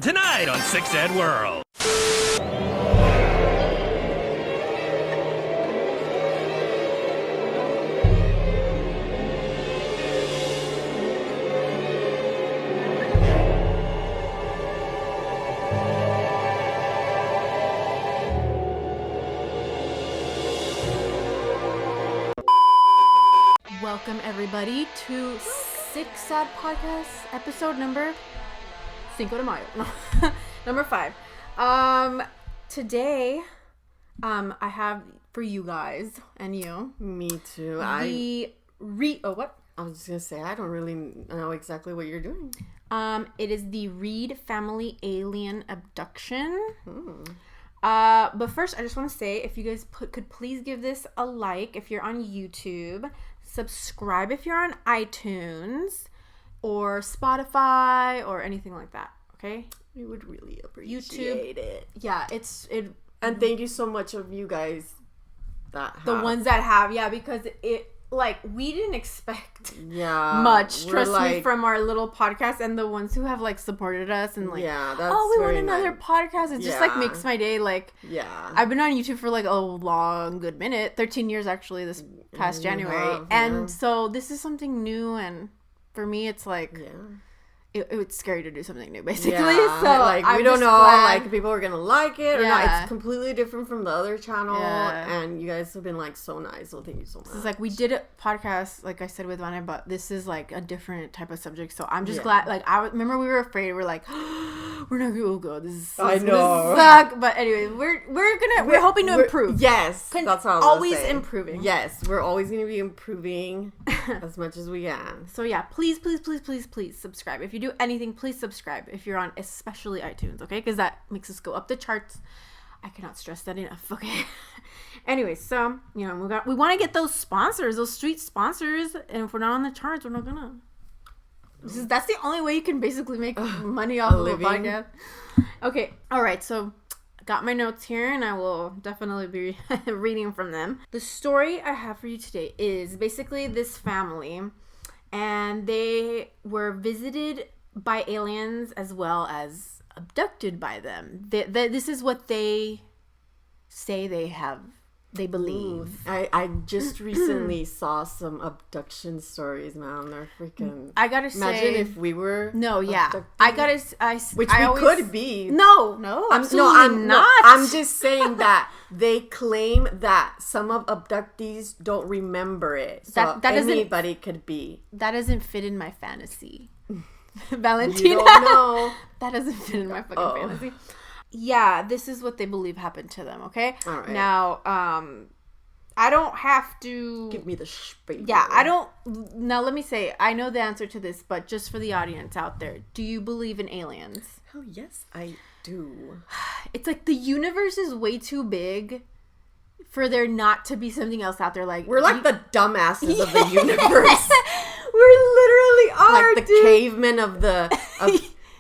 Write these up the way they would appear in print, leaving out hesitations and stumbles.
tonight on Six Ed World. Welcome everybody to Six Sad Podcast, episode number Cinco de Mayo. No, number 5. Today, I have for you guys and you. Me too. What? I was just gonna say I don't really know exactly what you're doing. It is the Reid family alien abduction. But first, I just want to say, if you guys could please give this a like if you're on YouTube. Subscribe if you're on iTunes or Spotify or anything like that. Okay, We would really appreciate it. Yeah, and thank you so much of you guys that have. The ones that have, because we didn't expect much. Trust me, from our little podcast and the ones who have supported us and we want another podcast. It just makes my day. I've been on YouTube for a long good minute, 13 years actually. This past January, so this is something new, and for me, it's it's scary to do something new, basically. So we don't know, if people are gonna like it or not. It's completely different from the other channel, and you guys have been so nice. So thank you so much. It's we did a podcast, like I said, with Vanya, but this is a different type of subject. So I'm just glad. I remember we were afraid. We're we're not gonna go. This is gonna suck. But anyway, we're hoping to improve. Yes, that's how always improving. Yes, we're always gonna be improving as much as we can. So please subscribe. If you do anything, please subscribe if you're on especially iTunes, okay? Because that makes us go up the charts. I cannot stress that enough, okay? Anyway, so we want to get those sponsors, those street sponsors, and if we're not on the charts, we're not gonna. That's the only way you can basically make money off of a podcast. Okay, all right. So I got my notes here, and I will definitely be reading from them. The story I have for you today is basically this family, and they were visited by aliens as well as abducted by them. This is what they say they believe. I just recently saw some abduction stories, man. They're freaking. I gotta say, imagine if we were. No, abducted. Which we could be. No, absolutely not. I'm just saying that they claim that some of abductees don't remember it. So that anybody could be. That doesn't fit in my fantasy. Valentina. You don't know. That doesn't fit in my fucking fantasy. Yeah, this is what they believe happened to them, okay? All right. Now, I don't have to... Give me the spiel. Yeah, I don't... Now, let me say, I know the answer to this, but just for the audience out there, do you believe in aliens? Hell yes, I do. It's the universe is way too big for there not to be something else out there. We're the dumbasses of the universe. We literally are, the cavemen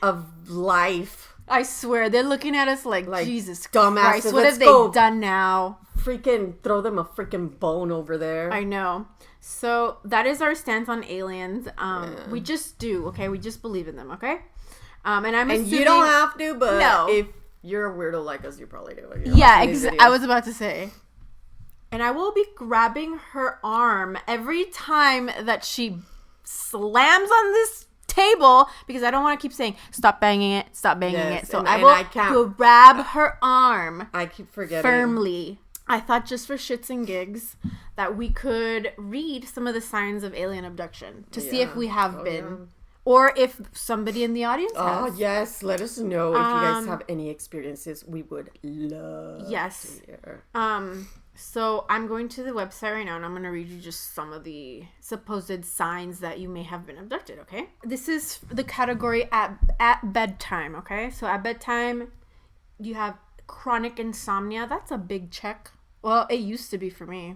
of life. I swear, they're looking at us like Jesus dumbasses. Christ, what have they done now? Freaking throw them a freaking bone over there. I know. So that is our stance on aliens. We just do, okay? We just believe in them, okay? And I'm assuming... you don't have to, but if you're a weirdo like us, you probably do. I was about to say. And I will be grabbing her arm every time that she slams on this table, because I don't want to keep saying stop banging it. So I will grab her arm. I keep forgetting firmly. I thought, just for shits and gigs, that we could read some of the signs of alien abduction to see if we have been, or if somebody in the audience has. Oh yes, let us know if you guys have any experiences. We would love to hear. So I'm going to the website right now, and I'm going to read you just some of the supposed signs that you may have been abducted, okay? This is the category at bedtime, okay? So at bedtime, you have chronic insomnia. That's a big check. Well, it used to be for me.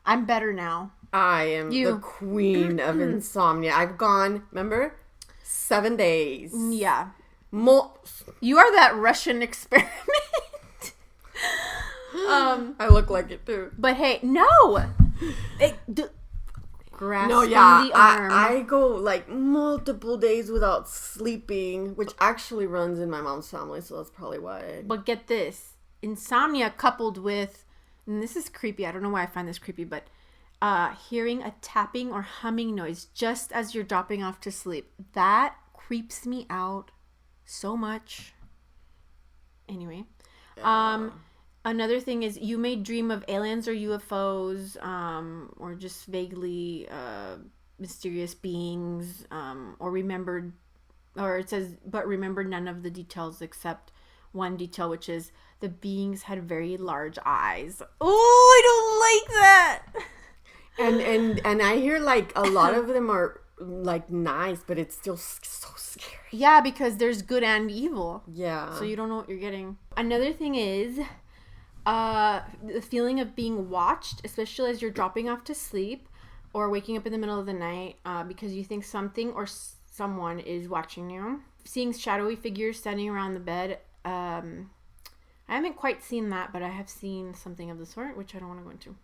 I'm better now. I am the queen of insomnia. I've gone, remember? 7 days. Yeah. You are that Russian experiment. I look like it too. But hey, no. grasping the arm. I go like multiple days without sleeping, which actually runs in my mom's family, so that's probably why. But get this, insomnia coupled with, and this is creepy, I don't know why I find this creepy, but hearing a tapping or humming noise just as you're dropping off to sleep, that creeps me out so much. Anyway, another thing is you may dream of aliens or UFOs, or just vaguely mysterious beings, or it says, but remember none of the details except one detail, which is the beings had very large eyes. Oh, I don't like that. And I hear like a lot of them are like nice, but it's still so scary. Yeah, because there's good and evil. Yeah. So you don't know what you're getting. Another thing is the feeling of being watched, especially as you're dropping off to sleep or waking up in the middle of the night, because you think something or someone is watching you. Seeing shadowy figures standing around the bed. I haven't quite seen that, but I have seen something of the sort, which I don't want to go into.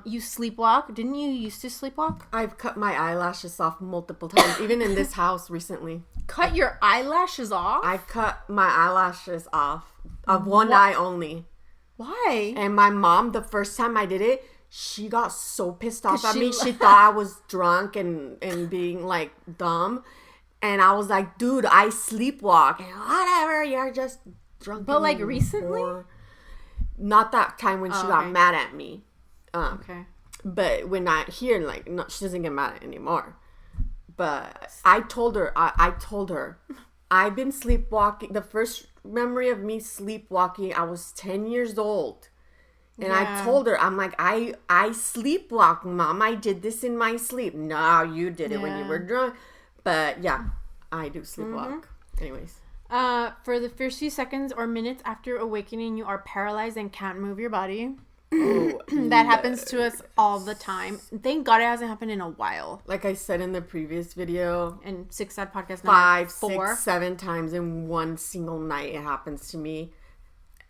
You sleepwalk. Didn't you used to sleepwalk? I've cut my eyelashes off multiple times, even in this house recently. Cut your eyelashes off? I cut my eyelashes off of one eye only. Why? And my mom, the first time I did it, she got so pissed off at me. She thought I was drunk and being like dumb. And I was like, dude, I sleepwalk. And whatever, you're just drunk. But like recently? Not that time when she got mad at me. Okay. But when I hear like, no, she doesn't get mad anymore. But I told her, I've been sleepwalking. The first memory of me sleepwalking, I was 10 years old. And I told her, I'm like, I sleepwalk, Mom. I did this in my sleep. No, you did it when you were drunk. But yeah, I do sleepwalk. Anyways. For the first few seconds or minutes after awakening, you are paralyzed and can't move your body. That happens to us all the time. Thank God it hasn't happened in a while. Like I said in the previous video, and 6 Sad Podcast 5, 6, 7 times in one single night it happens to me,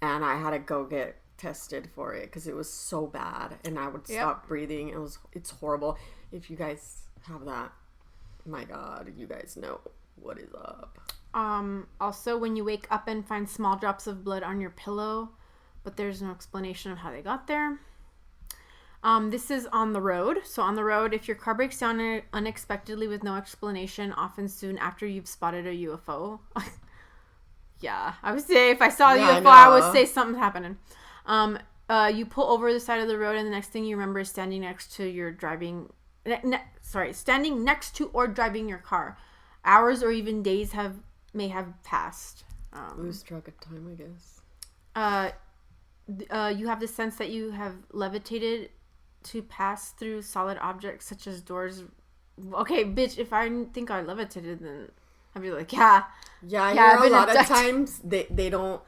and I had to go get tested for it because it was so bad, and I would stop breathing. It's horrible. If you guys have that, my God, you guys know what is up. Also, when you wake up and find small drops of blood on your pillow, but there's no explanation of how they got there. This is on the road. So on the road, if your car breaks down unexpectedly with no explanation, often soon after you've spotted a UFO. Yeah, I would say if I saw a UFO, I would say something's happening. You pull over the side of the road, and the next thing you remember is standing next to your standing next to or driving your car. Hours or even days may have passed. Lose track of time, I guess. You have the sense that you have levitated to pass through solid objects such as doors. Okay, bitch, if I think I levitated, then I'd be like, yeah. Yeah, I hear a lot of times they don't,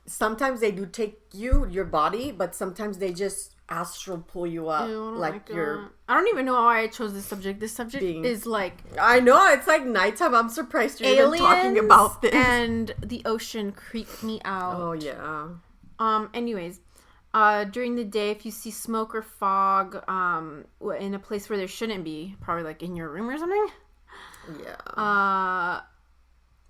sometimes they do take your body, but sometimes they just astral pull you up. Like you're... I don't even know why I chose this subject. This subject is like... I know, it's like nighttime. I'm surprised you're even talking about this. And the ocean creeped me out. Oh, yeah. Anyways, during the day, if you see smoke or fog, in a place where there shouldn't be, probably like in your room or something. Yeah.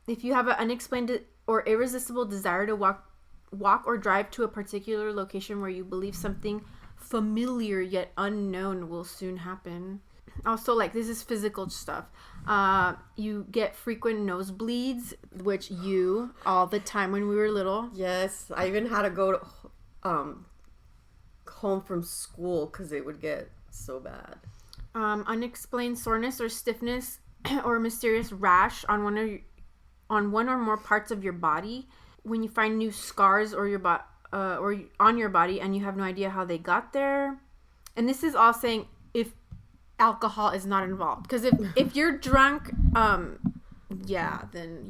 If you have an unexplained or irresistible desire to walk or drive to a particular location where you believe something familiar yet unknown will soon happen. Also, like, this is physical stuff. You get frequent nosebleeds, which all the time when we were little. Yes, I even had to go to, home from school because it would get so bad. Unexplained soreness or stiffness or mysterious rash on one or more parts of your body. When you find new scars or on your body and you have no idea how they got there. And this is all saying if alcohol is not involved, because if you're drunk, then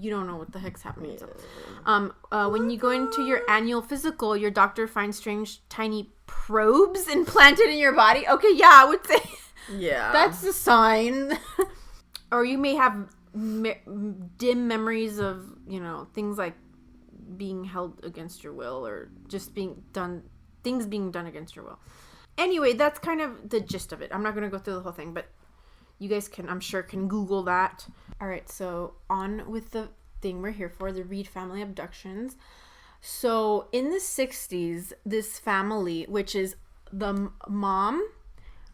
you don't know what the heck's happening. So, when you go into your annual physical, your doctor finds strange tiny probes implanted in your body. Okay, yeah, I would say that's a sign. Or you may have dim memories of things like being held against your will, or just things being done against your will. Anyway, that's kind of the gist of it. I'm not going to go through the whole thing, but you guys can, I'm sure, can Google that. All right, so on with the thing we're here for, the Reid family abductions. So in the 60s, this family, which is the mom,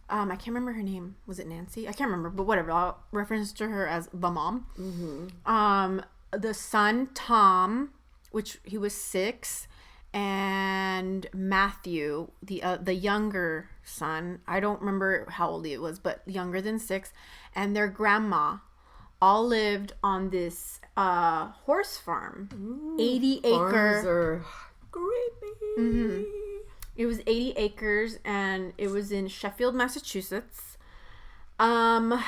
I can't remember her name. Was it Nancy? I can't remember, but whatever. I'll reference to her as the mom. Mm-hmm. The son, Tom, which he was 6, and Matthew, the younger son, I don't remember how old he was, but younger than 6, and their grandma all lived on this horse farm. 80-acre. Farms are creepy. Mm-hmm. It was 80 acres, and it was in Sheffield, Massachusetts. So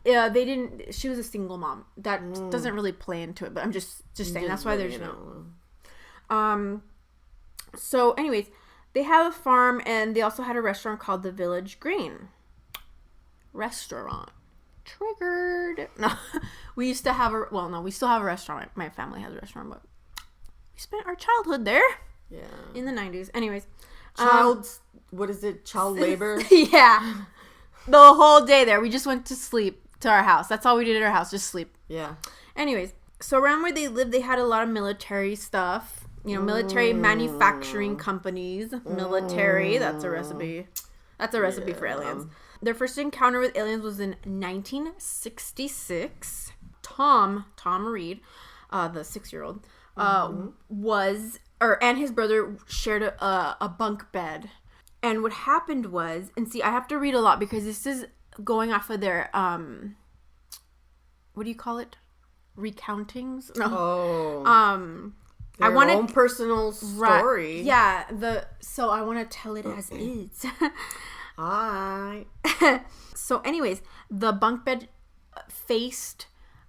they didn't. She was a single mom. That doesn't really play into it, but I'm just saying that's why there's no. So, anyways, they have a farm, and they also had a restaurant called the Village Green Restaurant. Triggered. No, we used to have we still have a restaurant. My family has a restaurant, but we spent our childhood there. Yeah. In the 90s. Anyways. What is it? Child labor? Yeah. The whole day there. We just went to sleep to our house. That's all we did at our house. Just sleep. Yeah. Anyways. So around where they lived, they had a lot of military stuff. You know, military manufacturing companies. Military. That's a recipe. That's a recipe for aliens. Their first encounter with aliens was in 1966. Tom Reid, the 6-year-old, and his brother shared a bunk bed. And what happened was, and see, I have to read a lot because this is going off of their, what do you call it? Recountings? No. Oh. I want own personal story. Yeah. So I want to tell it as is. Hi. So anyways, the bunk bed faced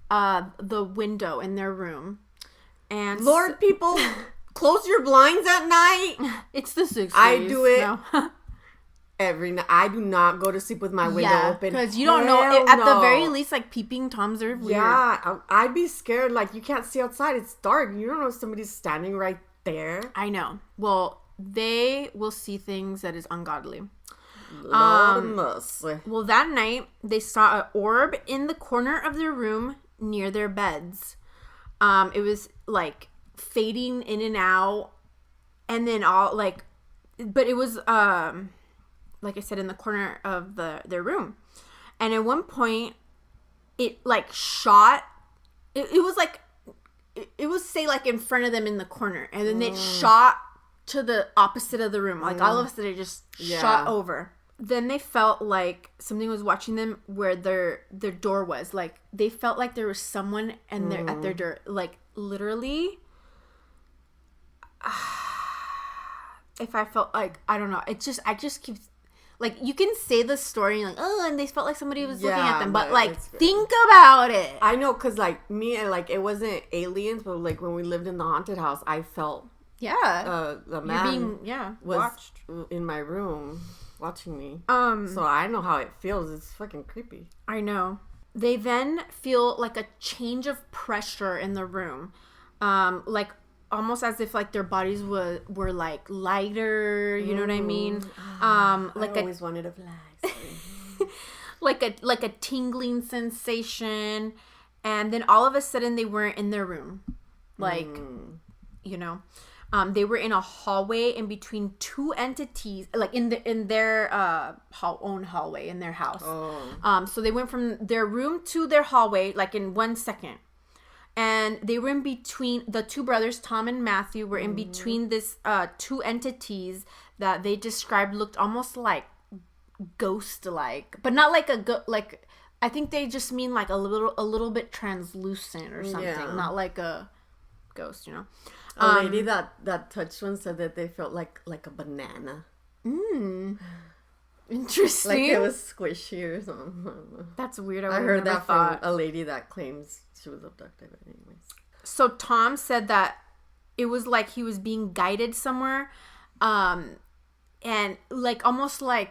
the window in their room. And Lord, people, close your blinds at night. It's the 60s. I do it no. every night. I do not go to sleep with my window open. Because you don't know. At the very least, like, peeping Toms are weird. Yeah, I'd be scared. Like, you can't see outside. It's dark. You don't know if somebody's standing right there. I know. Well, they will see things that is ungodly. Lord mercy. Well, that night, they saw an orb in the corner of their room near their beds. It was, like, fading in and out, and then all, like, but it was, like I said, in the corner of their room. And at one point, it, like, shot, it was, like, it was, say, like, in front of them in the corner, and then it shot to the opposite of the room. Like, all of a sudden, it just shot over. Then they felt like something was watching them where their door was. Like, they felt like there was someone and they're at their door. Like, literally, if I felt like, I don't know. I just keep, like, you can say the story and, like, oh, and they felt like somebody was looking at them. But, like, think about it. I know, because, like, me, and, like, it wasn't aliens, but, like, when we lived in the haunted house, I felt the man was watched in my room watching me. So I know how it feels. It's fucking creepy. I know. They then feel like a change of pressure in the room. Like almost as if like their bodies were like lighter, you know what I mean? Like I always wanted a fly. like a tingling sensation, and then all of a sudden they weren't in their room. Like you know. They were in a hallway in between two entities, like in their own hallway in their house. So they went from their room to their hallway like in 1 second, and they were in between. The two brothers, Tom and Matthew, were in between this two entities that they described looked almost like ghost-like, but not like like I think they just mean like a little bit translucent or something, not like a ghost, you know. A lady that touched one said that they felt like a banana. Interesting. Like it was squishy or something. That's weird. I heard that from a lady that claims she was abducted. But anyways. So Tom said that it was like he was being guided somewhere, and like almost like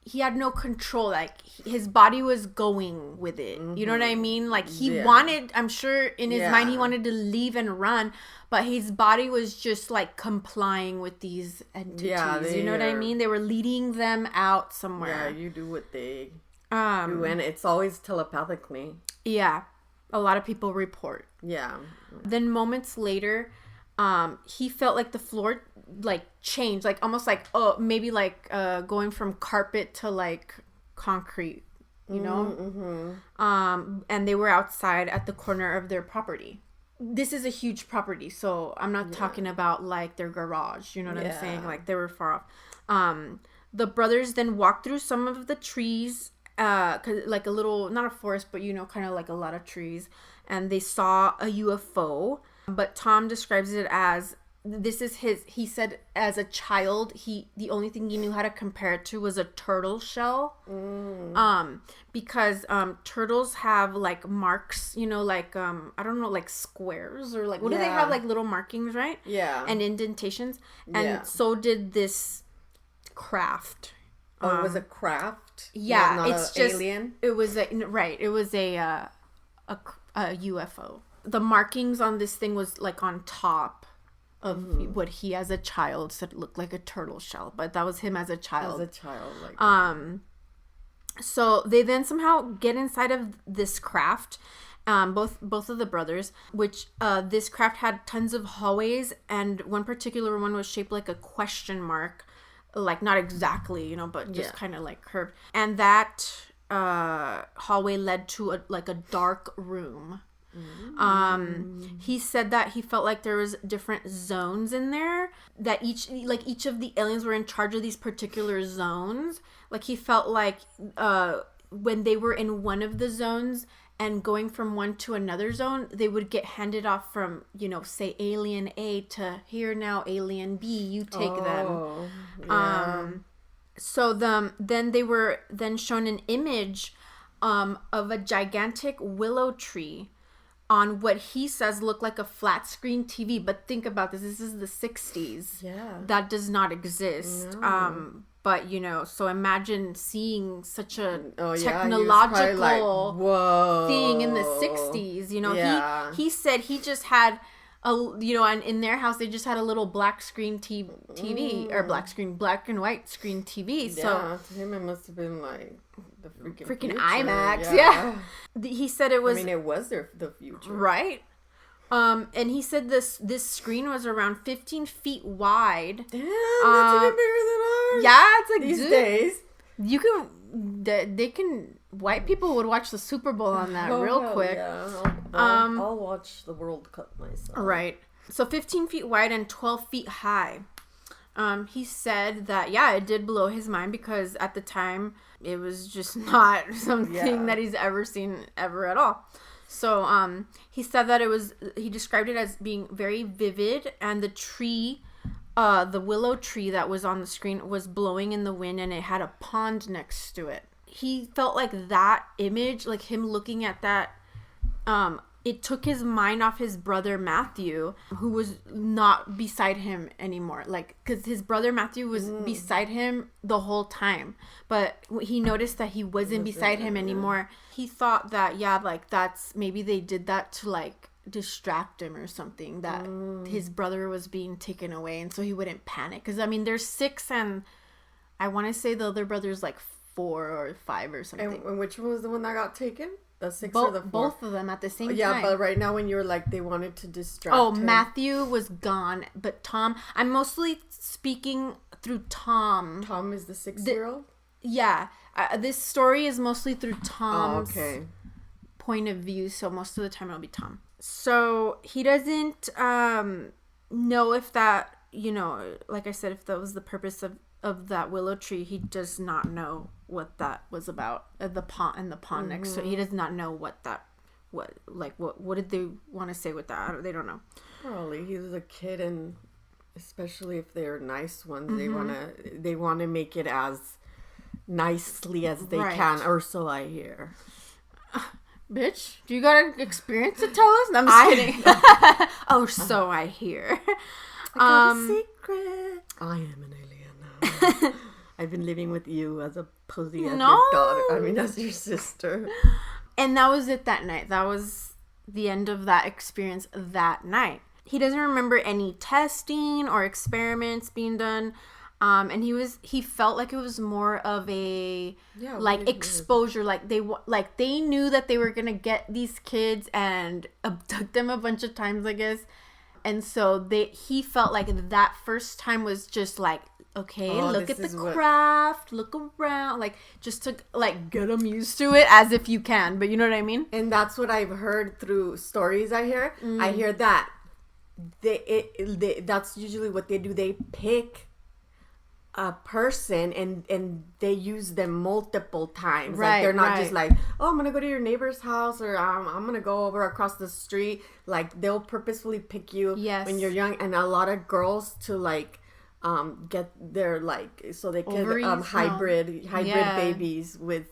he had no control. Like his body was going with it. You know what I mean? Like he wanted, I'm sure in his mind he wanted to leave and run, but his body was just like complying with these entities. You know what I mean? They were leading them out somewhere. Yeah, you do what they do, and it's always telepathically. Yeah, a lot of people report. Yeah. Then moments later, he felt like the floor like changed, like almost like maybe like going from carpet to like concrete, you know. And they were outside at the corner of their property. This is a huge property, so I'm not talking about like their garage, you know what I'm saying? Like they were far off. The brothers then walked through some of the trees, 'cause like a little, not a forest, but you know, kind of like a lot of trees, and they saw a UFO. But Tom describes it as, he said as a child, the only thing he knew how to compare it to was a turtle shell. Because turtles have like marks, you know, like, I don't know, like squares or like, what do they have? Like little markings, right? Yeah. And indentations. And so did this craft. Oh, it was a craft? Yeah. Not it's a just, alien? it was a UFO. The markings on this thing was like on top of what he as a child said looked like a turtle shell, but that was him as a child. Like So they then somehow get inside of this craft, both of the brothers, which this craft had tons of hallways, and one particular one was shaped like a question mark, like not exactly, you know, but just kind of like curved, and that hallway led to a dark room. He said that he felt like there was different zones in there, that each of the aliens were in charge of these particular zones. Like he felt like when they were in one of the zones and going from one to another zone, they would get handed off from, you know, say alien A to here now alien B, you take them. So then they were then shown an image of a gigantic willow tree on what he says looked like a flat screen TV. But think about this. This is the 60s. Yeah. That does not exist. No. But, you know, so imagine seeing such a technological thing in the 60s. You know, he said he just had and in their house they just had a little black screen TV or black and white screen TV. So to him it must have been like the freaking future. IMAX. Yeah. He said it was. I mean, it was the future, right? And he said this screen was around 15 feet wide. Damn, that's even bigger than ours. Yeah, it's like these days. You can. White people would watch the Super Bowl on that real quick. Yeah. I'll watch the World Cup myself. Right. So 15 feet wide and 12 feet high. He said that, it did blow his mind because at the time it was just not something that he's ever seen ever at all. So he said that he described it as being very vivid, and the tree, the willow tree that was on the screen was blowing in the wind, and it had a pond next to it. He felt like that image, like him looking at that, it took his mind off his brother Matthew, who was not beside him anymore. Like, because his brother Matthew was beside him the whole time, but he noticed that he wasn't beside him anymore. He thought that, that's, maybe they did that to like distract him or something, that his brother was being taken away, and so he wouldn't panic. Because I mean, there's 6, and I want to say the other brother's like 4 or 5 or something. And which one was the one that got taken? The 6 or the 4? Both of them at the same time. Yeah, but right now when you were like, they wanted to distract him. Matthew was gone, but Tom, I'm mostly speaking through Tom. Tom is the 6-year-old? Yeah. This story is mostly through Tom's point of view, so most of the time it'll be Tom. So he doesn't know if that, like I said, if that was the purpose of that willow tree. He does not know what that was about. The pond next to it. He does not know what did they want to say with that? They don't know. Probably he was a kid, and especially if they're nice ones, they want to make it as nicely as they can, or so I hear. Bitch, do you got an experience to tell us? No, I'm just kidding. Oh, so I hear. I got a secret. I am an alien now. I've been living with you as opposing as No. your daughter. I mean, as your sister. And that was it that night. That was the end of that experience that night. He doesn't remember any testing or experiments being done. And he felt like it was more of a exposure. Like they knew that they were gonna get these kids and abduct them a bunch of times, I guess. And so he felt like that first time was just like, okay, look at the craft, look around, like just to like get them used to it as if you can. But you know what I mean? And that's what I've heard through stories. I hear that that's usually what they do. They pick a person and they use them multiple times. Right, like they're not just like, oh, I'm gonna go to your neighbor's house, or I'm gonna go over across the street. Like they'll purposefully pick you when you're young. And a lot of girls to like get their like, so they could hybrid babies with,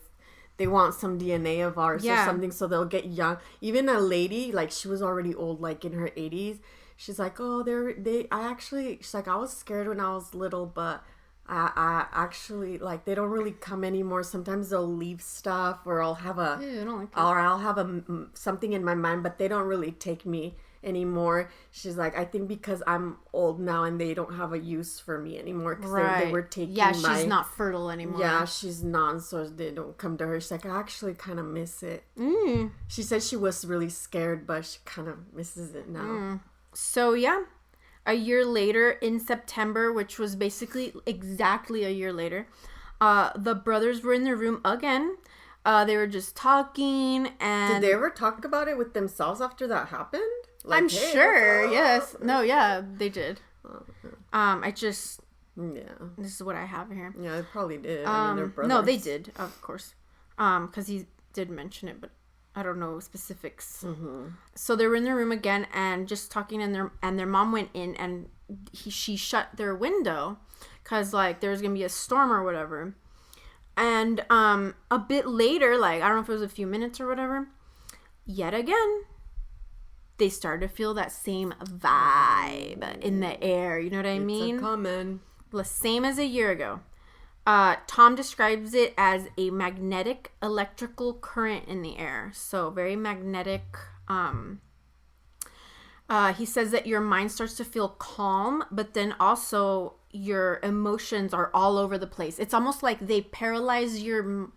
they want some DNA of ours or something, so they'll get young. Even a lady, like she was already old, like in her 80s. She's like, oh, she's like, I was scared when I was little, but I actually, like, they don't really come anymore. Sometimes they'll leave stuff, or I'll have something in my mind, but they don't really take me anymore. She's like, I think because I'm old now and they don't have a use for me anymore, because they were taking she's not fertile anymore. Yeah, she's not, so they don't come to her. She's like, I actually kind of miss it. She said she was really scared, but she kind of misses it now. So yeah, a year later in September, which was basically exactly a year later, the brothers were in their room again. They were just talking, and did they ever talk about it with themselves after that happened? Like, I'm sure. Yes. No. Yeah, they did. I just. Yeah. This is what I have here. Yeah, they probably did. I mean, they're brothers. No, they did, of course. Because he did mention it, but I don't know specifics. So they were in their room again and just talking, and their mom went in, and she shut their window because like there was gonna be a storm or whatever. And a bit later, like I don't know if it was a few minutes or whatever, yet again they started to feel that same vibe in the air. You know what I mean? It's coming. The same as a year ago. Tom describes it as a magnetic electrical current in the air. So very magnetic. He says that your mind starts to feel calm, but then also your emotions are all over the place. It's almost like they paralyze your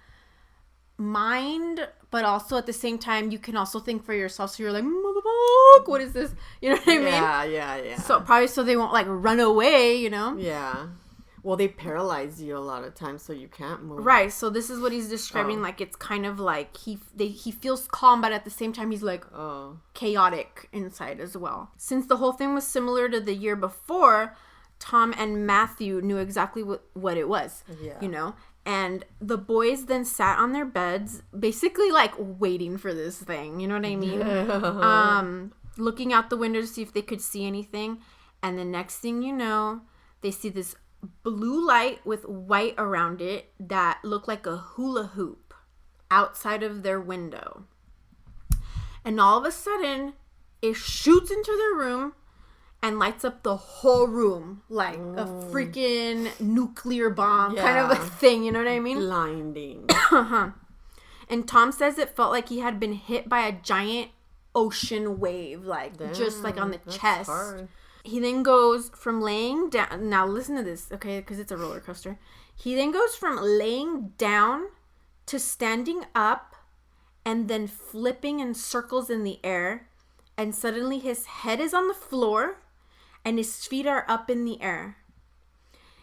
mind, but also at the same time you can also think for yourself. So you're like, motherfuck, what is this? You know what I mean? Yeah. So probably so they won't like run away, you know? Yeah. Well, they paralyze you a lot of times, so you can't move. Right. So this is what he's describing. Like it's kind of like he feels calm, but at the same time he's like chaotic inside as well. Since the whole thing was similar to the year before, Tom and Matthew knew exactly what it was. Yeah. You know. And the boys then sat on their beds, basically like waiting for this thing. You know what I mean? Looking out the window to see if they could see anything. And the next thing you know, they see this blue light with white around it that looked like a hula hoop outside of their window. And all of a sudden, it shoots into their room and lights up the whole room like a freaking nuclear bomb kind of a thing. You know what I mean? Blinding. And Tom says it felt like he had been hit by a giant ocean wave, like just like on the chest. Hard. He then goes from laying down. Now listen to this, okay? Because it's a roller coaster. He then goes from laying down to standing up and then flipping in circles in the air. And suddenly his head is on the floor and his feet are up in the air.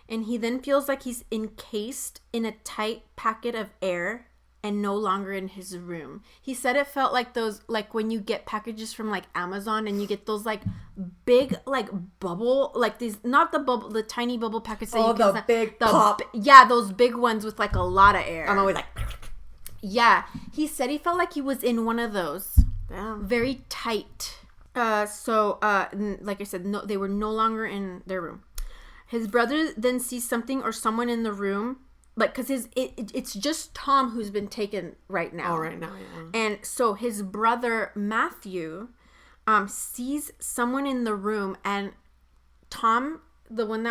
And he then feels like he's encased in a tight packet of air and no longer in his room. He said it felt like those, like when you get packages from like Amazon and you get those like big like bubble, like these, not the bubble, the tiny bubble packets that you get. Big pop. Yeah, those big ones with like a lot of air. I'm always like. Yeah, he said he felt like he was in one of those. Damn. Very tight. So like I said, no, they were no longer in their room. His brother then sees something or someone in the room, like, because it's just Tom who's been taken right now. Oh, right now, yeah. And so his brother Matthew sees someone in the room, and Tom, the one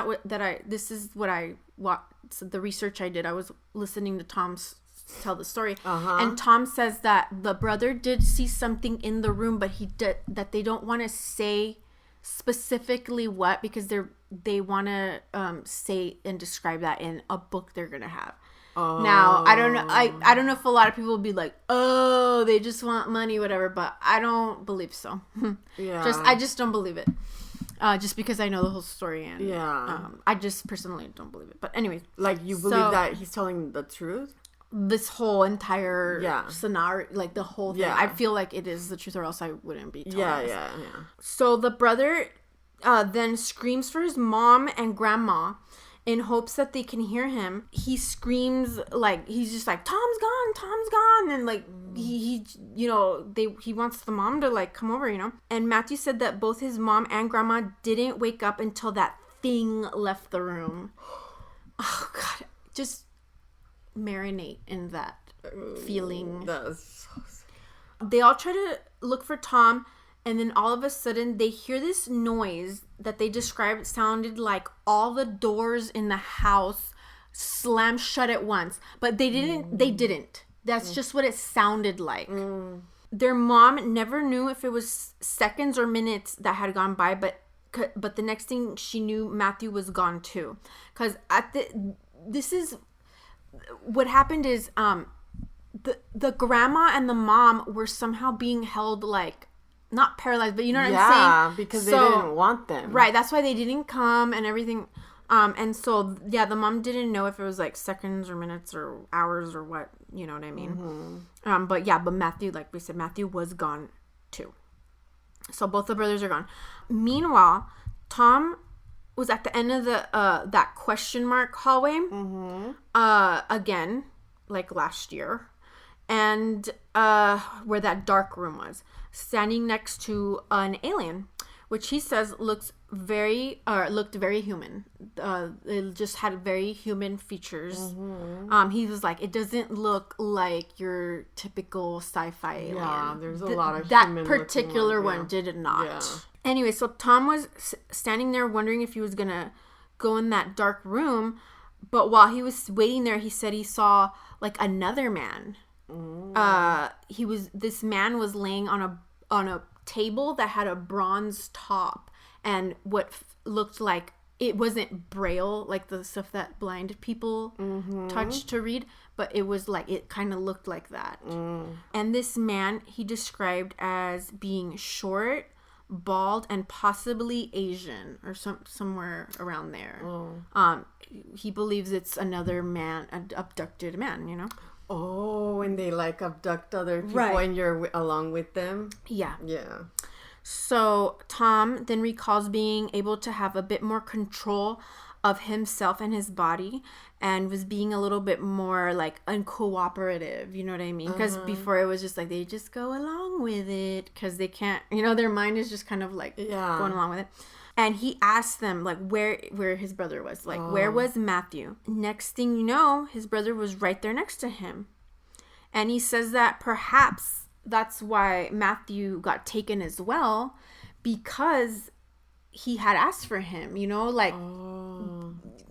this is what I the research I did, I was listening to Tom's tell the story, Uh-huh. and Tom says that the brother did see something in the room, but that they don't want to say specifically what, because they want to say and describe that in a book they're gonna have. Now I don't know. I don't know if a lot of people will be like, oh, they just want money, whatever. But I don't believe so. Yeah. I just don't believe it. Just because I know the whole story, and Yeah. I just personally don't believe it. But anyways, Like, you believe that he's telling the truth? this whole entire scenario, like the whole thing, Yeah. I feel like it is the truth, or else I wouldn't be telling Yeah. this. So the brother then screams for his mom and grandma in hopes that they can hear him. He screams, like, he's just like, Tom's gone, and like he wants the mom to like come over, And Matthew said that both his mom and grandma didn't wake up until that thing left the room. Oh God, just marinate in that feeling. That's so sad. They all try to look for Tom, and then all of a sudden they hear this noise that they described sounded like all the doors in the house slam shut at once. But they didn't. That's just what it sounded like. Their mom never knew if it was seconds or minutes that had gone by, but the next thing she knew, Matthew was gone too. Because what happened is the grandma and the mom were somehow being held, like, not paralyzed, but you know what I'm saying? Yeah, because they didn't want them. Right, that's why they didn't come and everything. And so, yeah, the mom didn't know if it was like seconds or minutes or hours or what, you know what I mean? But Matthew, like we said, Matthew was gone too. So both the brothers are gone. Meanwhile, Tom was at the end of the that question mark hallway again, like last year, and where that dark room was, standing next to an alien, which he says looked very human. It just had very human features. He was like, it doesn't look like your typical sci-fi alien. Yeah, there's a lot of that human particular looking one did not. Yeah. Anyway, so Tom was standing there wondering if he was gonna go in that dark room, but while he was waiting there, he said he saw like another man. This man was laying on a table that had a bronze top, and what looked like, it wasn't braille, like the stuff that blind people touch to read, but it was like, it kind of looked like that. And this man he described as being short, bald, and possibly Asian, or somewhere around there. He believes it's another man, an abducted man, Oh, and they like abduct other people, Right. and you're along with them. Yeah. Yeah. So Tom then recalls being able to have a bit more control of himself and his body, and was being a little bit more like uncooperative, you know what I mean? Because before it was just like they just go along with it because they can't, their mind is just kind of like going along with it. And he asked them like where his brother was, like where was Matthew? Next thing you know, his brother was right there next to him, and he says that perhaps that's why Matthew got taken as well, because he had asked for him, like,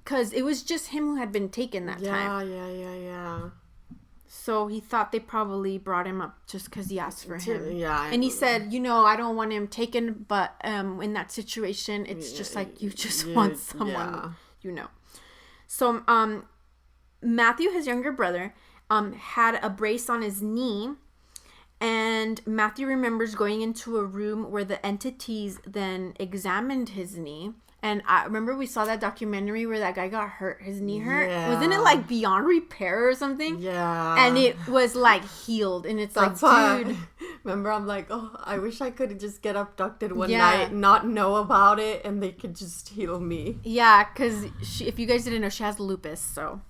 because it was just him who had been taken that time. Yeah. So he thought they probably brought him up just because he asked for him. Yeah. And he said, I don't want him taken, but in that situation, it's just like you just want someone, So Matthew, his younger brother, had a brace on his knee. And Matthew remembers going into a room where the entities then examined his knee. And I remember we saw that documentary where that guy got hurt, his knee hurt. Yeah. Wasn't it like beyond repair or something? Yeah. And it was like healed. And it's That's like, dude. Remember, I'm like, I wish I could just get abducted one Yeah. night, not know about it, and they could just heal me. Yeah, because if you guys didn't know, she has lupus. So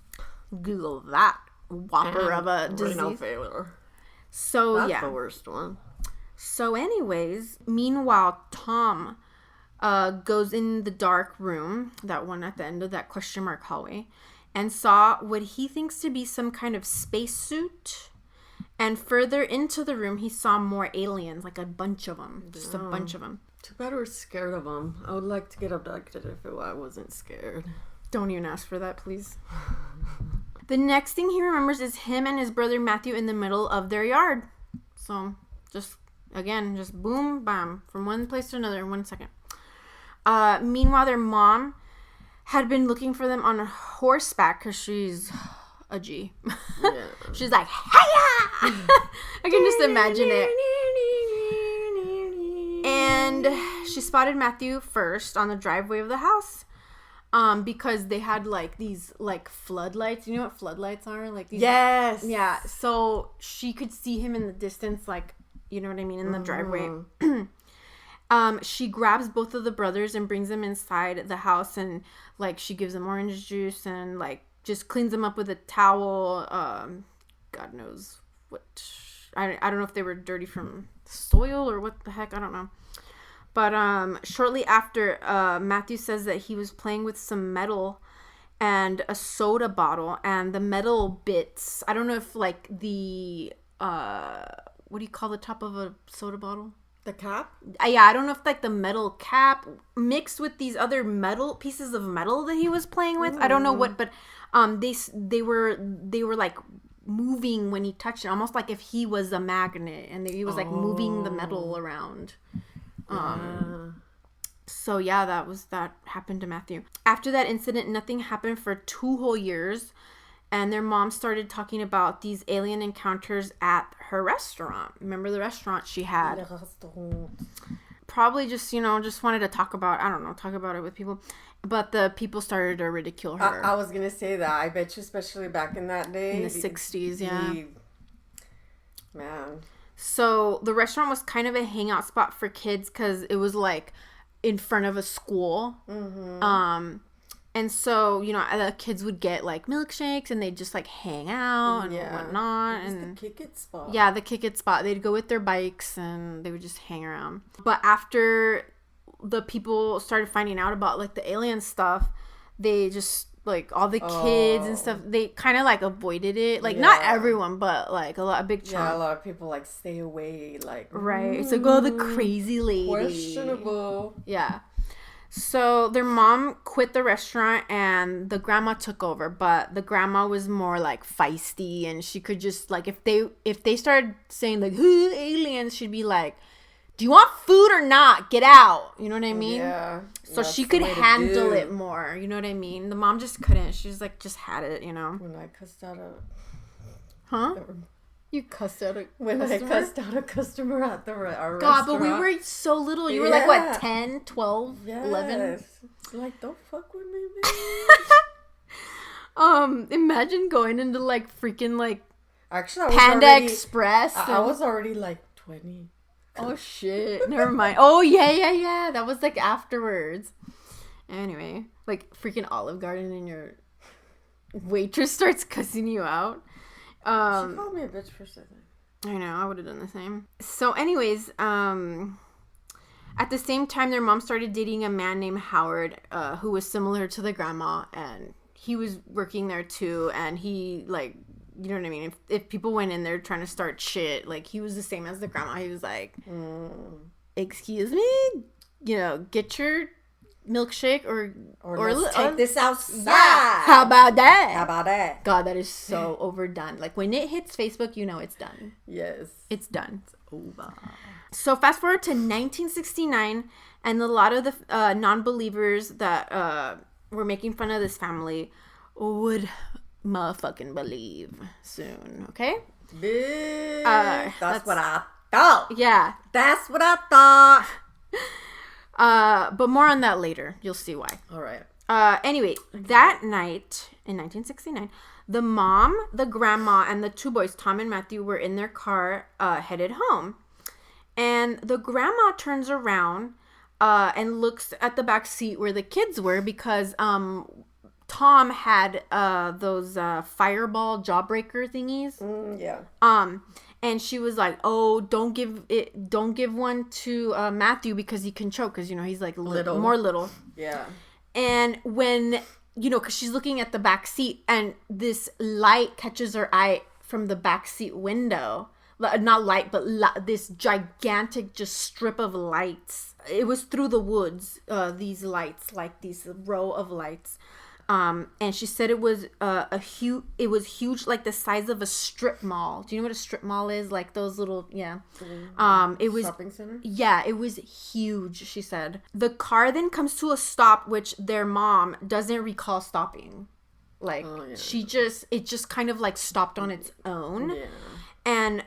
Google that whopper of a disease. Renal failure. So That's the worst one. So anyways, meanwhile, Tom goes in the dark room, that one at the end of that question mark hallway, and saw what he thinks to be some kind of spacesuit. And further into the room, he saw more aliens, like a bunch of them, just a bunch of them. Too bad we're scared of them. I would like to get abducted if I wasn't scared. Don't even ask for that, please. The next thing he remembers is him and his brother Matthew in the middle of their yard. So, just boom, bam, from one place to another in 1 second. Meanwhile, their mom had been looking for them on a horseback because she's a G. Yeah. She's like, hiya! I can just imagine it. And she spotted Matthew first on the driveway of the house. Because they had like these like floodlights. You know what floodlights are? Like these. Yes. Yeah. So she could see him in the distance, like, you know what I mean, in the driveway. She grabs both of the brothers and brings them inside the house, and like she gives them orange juice and like just cleans them up with a towel. God knows what. I don't know if they were dirty from soil or what the heck. I don't know. But shortly after, Matthew says that he was playing with some metal and a soda bottle, and the metal bits. I don't know if like the what do you call the top of a soda bottle? The cap? Yeah, I don't know if like the metal cap mixed with these other metal pieces of metal that he was playing with. I don't know what, but they were like moving when he touched it, almost like if he was a magnet, and he was like moving the metal around. So yeah, that happened to Matthew. After that incident, nothing happened for 2 whole years, and their mom started talking about these alien encounters at her restaurant. Remember the restaurant she had? Probably just wanted to talk about it with people. But the people started to ridicule her. I was gonna say that. I bet you, especially back in that day, in the 60s, yeah. Man. So the restaurant was kind of a hangout spot for kids because it was like in front of a school. Mm-hmm. And so, the kids would get like milkshakes and they'd just like hang out and whatnot. It was and the kick it spot. Yeah, the kick it spot. They'd go with their bikes and they would just hang around. But after the people started finding out about like the alien stuff, they just like all the kids and stuff, they kind of like avoided it. Like not everyone, but like a big chunk. Yeah, a lot of people like stay away. Like right, it's like, oh, the crazy lady. Questionable. Yeah. So their mom quit the restaurant and the grandma took over, but the grandma was more like feisty, and she could just like if they started saying like who aliens, she'd be like, do you want food or not? Get out. You know what I mean? Yeah. So she could handle it more. You know what I mean? The mom just couldn't. She just had it, When I cussed out a... Huh? You cussed out a customer? I cussed out a customer at our restaurant. God, but we were so little. You were like, what, 10, 12, 11? It's like, don't fuck with me, man. Imagine going into like freaking like... Actually, Panda Express. I was already like 20. Oh shit, never mind. Oh yeah, that was like afterwards. Anyway, like freaking Olive Garden and your waitress starts cussing you out. She called me a bitch for something. I know, I would have done the same. So anyways, at the same time, their mom started dating a man named Howard, who was similar to the grandma, and he was working there too, and he like, you know what I mean? If people went in there trying to start shit, like he was the same as the grandma. He was like, excuse me, get your milkshake or let's take this outside. Yeah. How about that? God, God, that is so overdone. Like when it hits Facebook, it's done. Yes. It's done. It's over. So fast forward to 1969, and a lot of the non-believers that were making fun of this family would motherfucking believe soon, okay? Bitch, that's what I thought. Yeah. That's what I thought. But more on that later. You'll see why. All right. Anyway, that night in 1969, the mom, the grandma, and the 2 boys, Tom and Matthew, were in their car headed home. And the grandma turns around and looks at the back seat where the kids were because Tom had those fireball jawbreaker thingies. Yeah. And she was like, "Oh, don't give one to Matthew because he can choke because he's like more little." Yeah. And when because she's looking at the back seat and this light catches her eye from the back seat window. Not light, but this gigantic just strip of lights. It was through the woods. These lights, like these row of lights. And she said it was it was huge, like the size of a strip mall. Do you know what a strip mall is? Like those little, yeah. It was shopping center. Yeah, it was huge. She said the car then comes to a stop, which their mom doesn't recall stopping. Like it just kind of like stopped on its own. Yeah. And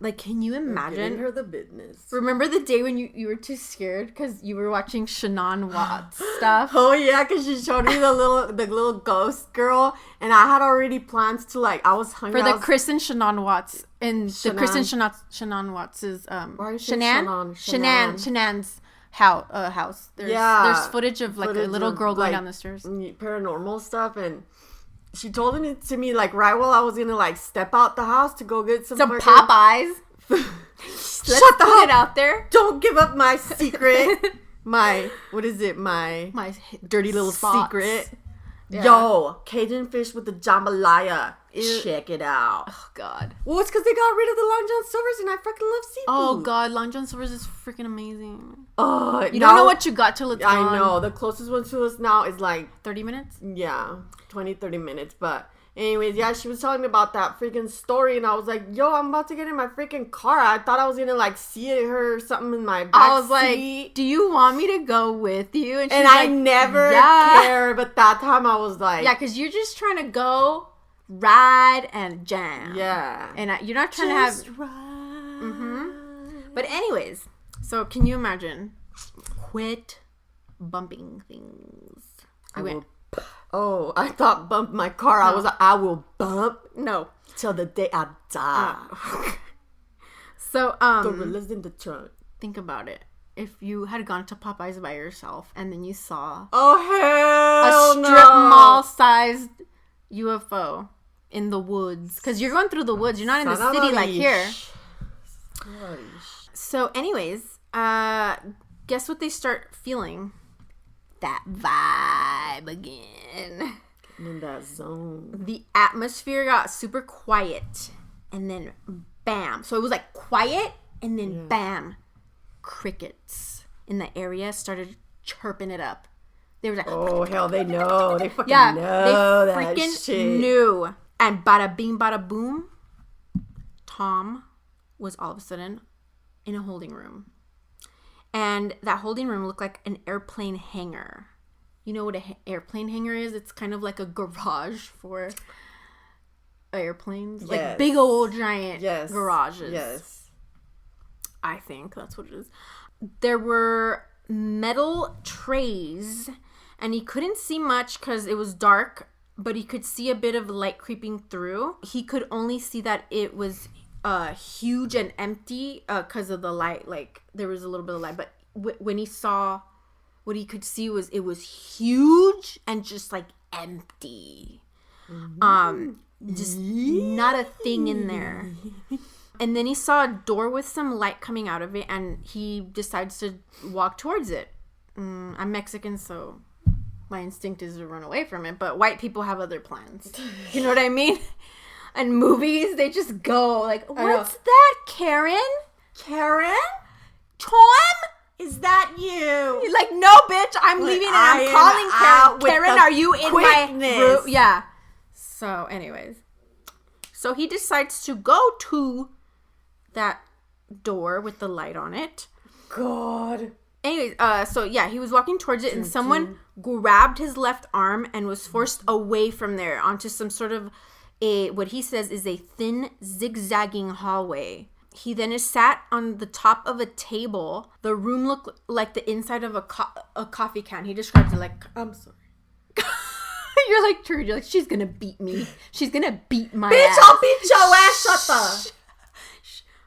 like, can you imagine? Giving her the business. Remember the day when you were too scared because you were watching Shannon Watts stuff? Oh yeah, because she showed me the little ghost girl, and I had already plans to like I was hungry for the Chris and Shannon Watts and the Chris and Shannon Watts's Shanann's house. There's footage of like a little girl going down the stairs. Paranormal stuff, and she told it to me like right while I was gonna like step out the house to go get some Popeyes. Shut the hell out there. Don't give up my secret. My dirty little secret. Yeah. Yo, Cajun fish with the jambalaya. Check it out. Oh God. Well, it's because they got rid of the Long John Silver's, and I fucking love seafood. Oh God, Long John Silver's is freaking amazing. You don't know what you got till it's gone. I know. The closest one to us now is like 30 minutes. Yeah, 20-30 minutes. But anyways, yeah, she was telling me about that freaking story, and I was like, yo, I'm about to get in my freaking car. I thought I was gonna like see her or something in my back I was seat. Like, do you want me to go with you? And I never care, but that time I was like, yeah, because you're just trying to go ride and jam. Yeah. And you're not trying just to have... Ride. Mm-hmm. But anyways, so can you imagine? Quit bumping things. I thought bump my car. No. I was like, I will bump. No. Till the day I die. So, Gorillas in the trunk. Think about it. If you had gone to Popeyes by yourself and then you saw a strip mall-sized UFO in the woods, because you're going through the woods, you're not in the city like here. So anyways, guess what they start feeling? That vibe again. In that zone. The atmosphere got super quiet, and then bam. So it was like quiet, and then bam, crickets in the area started chirping it up. They were like, oh hell, they know. They fucking know they freaking that shit. Knew. And bada bing, bada boom, Tom was all of a sudden in a holding room. And that holding room looked like an airplane hangar. You know what an airplane hangar is? It's kind of like a garage for airplanes. Yes. Like big old giant garages. Yes. I think that's what it is. There were metal trays, and he couldn't see much because it was dark, but he could see a bit of light creeping through. He could only see that it was huge and empty because of the light. Like there was a little bit of light, but when he saw, what he could see was it was huge and just like empty. Just not a thing in there. And then he saw a door with some light coming out of it, and he decides to walk towards it. I'm Mexican, so my instinct is to run away from it, but white people have other plans. You know what I mean? And movies, they just go like, what's that, Karen? Karen? Tom? Is that you? You're like, no, bitch, I'm leaving and I'm calling Karen. Karen, are you in my room? Yeah. So, anyways. So he decides to go to that door with the light on it. God. Anyways, so yeah, he was walking towards it, and someone grabbed his left arm and was forced away from there onto some sort of what he says is a thin, zigzagging hallway. He then is sat on the top of a table. The room looked like the inside of a coffee can. He describes it like, I'm sorry. You're like, true. You're like, she's gonna beat me. She's gonna beat my ass. Bitch, I'll beat your ass. Shut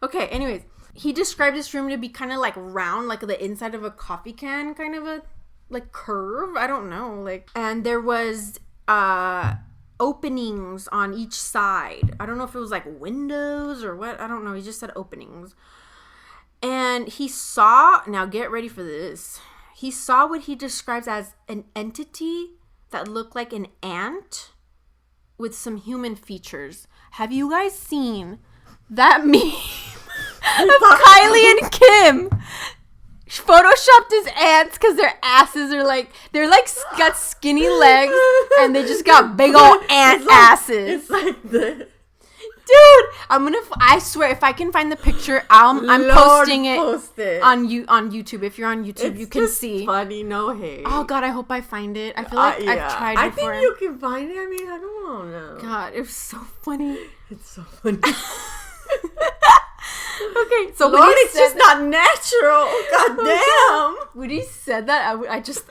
the. Okay, anyways. He described this room to be kind of like round, like the inside of a coffee can, kind of a like curve. I don't know, like, and there was openings on each side. I don't know if it was like windows or what. I don't know. He just said openings. And he saw, now get ready for this. He saw what he describes as an entity that looked like an ant with some human features. Have you guys seen that meme of Kylie and Kim photoshopped his ants because their asses are like, they're like got skinny legs and they just got big old ant asses. It's like the... Dude, I swear, if I can find the picture, I'm posting it on YouTube. If you're on YouTube, you can see. Funny, no hate. Oh God, I hope I find it. I feel like I've tried before. I think you can find it. I mean, I don't know. God, it was so funny. It's so funny. Okay, so Lord, it's just not natural. God damn. When he said that,